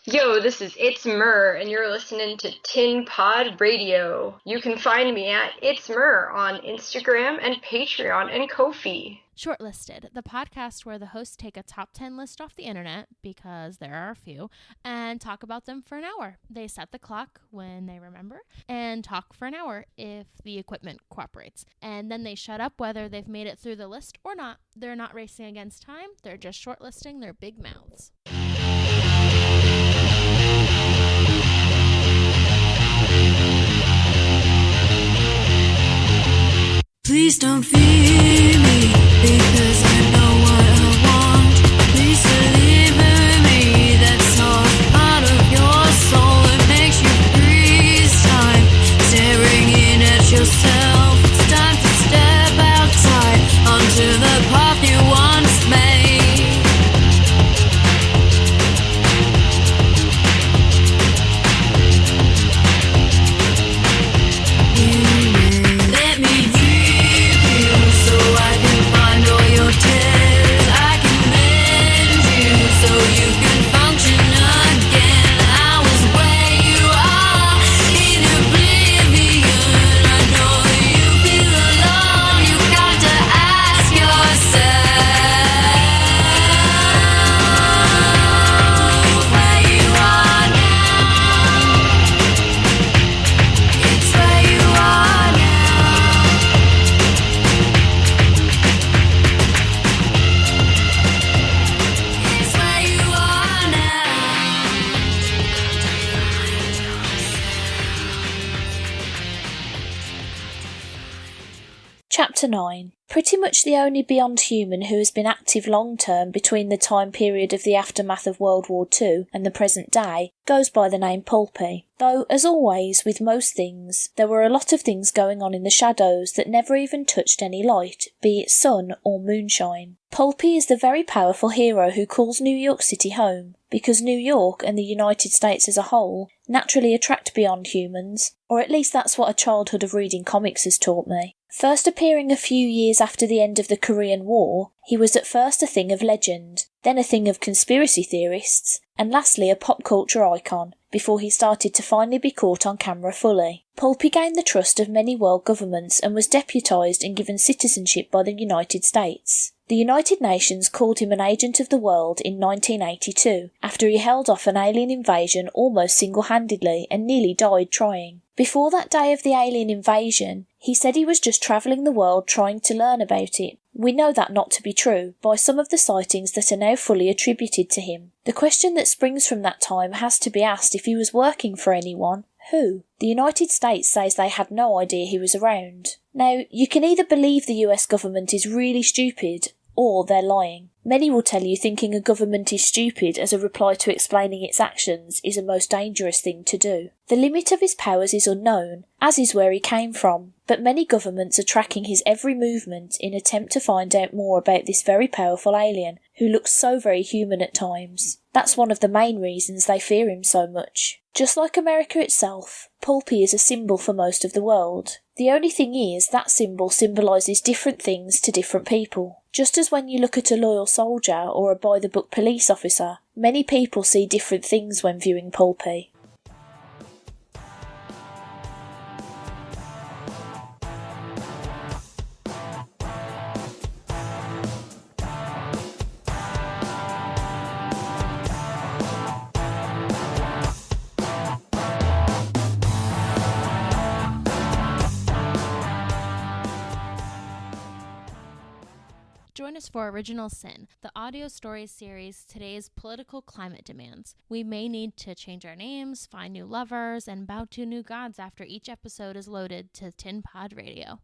Yo, this is It's Myrrh, and you're listening to Tin Pod Radio. You can find me at It's Myrrh on Instagram and Patreon and Ko-fi. Shortlisted, the podcast where the hosts take a top 10 list off the internet, because there are a few, and talk about them for an hour. They set the clock when they remember and talk for an hour if the equipment cooperates. And then they shut up whether they've made it through the list or not. They're not racing against time, they're just shortlisting their big mouths. Please don't fear me, because I know what I want. Please deliver me that soft part of your soul that makes you freeze time, staring in at yourself. It's time to step outside onto the path you once made. Let me so I can find all your tears. I can mend you so you can function again. I was where you are in oblivion. I know you feel alone. You got to ask yourself where you are now. It's where you are now. It's where you are now. Chapter 9. Pretty much the only Beyond Human who has been active long-term between the time period of the aftermath of World War II and the present day goes by the name Pulpy. Though, as always, with most things, there were a lot of things going on in the shadows that never even touched any light, be it sun or moonshine. Pulpy is the very powerful hero who calls New York City home, because New York and the United States as a whole naturally attract Beyond Humans, or at least that's what a childhood of reading comics has taught me. First appearing a few years after the end of the Korean War, he was at first a thing of legend, then a thing of conspiracy theorists, and lastly a pop culture icon, before he started to finally be caught on camera fully. Pulpy gained the trust of many world governments and was deputised and given citizenship by the United States. The United Nations called him an agent of the world in 1982, after he held off an alien invasion almost single-handedly and nearly died trying. Before that day of the alien invasion, he said he was just travelling the world trying to learn about it. We know that not to be true by some of the sightings that are now fully attributed to him. The question that springs from that time has to be asked if he was working for anyone. Who? The United States says they had no idea he was around. Now, you can either believe the US government is really stupid, or they're lying. Many will tell you thinking a government is stupid as a reply to explaining its actions is a most dangerous thing to do. The limit of his powers is unknown, as is where he came from, but many governments are tracking his every movement in attempt to find out more about this very powerful alien, who looks so very human at times. That's one of the main reasons they fear him so much. Just like America itself, Pulpy is a symbol for most of the world. The only thing is, that symbol symbolises different things to different people. Just as when you look at a loyal soldier or a by-the-book police officer, many people see different things when viewing Pulpy. Join us for Original Sin, the audio stories series Today's Political Climate Demands. We may need to change our names, find new lovers, and bow to new gods after each episode is loaded to Tin Pod Radio.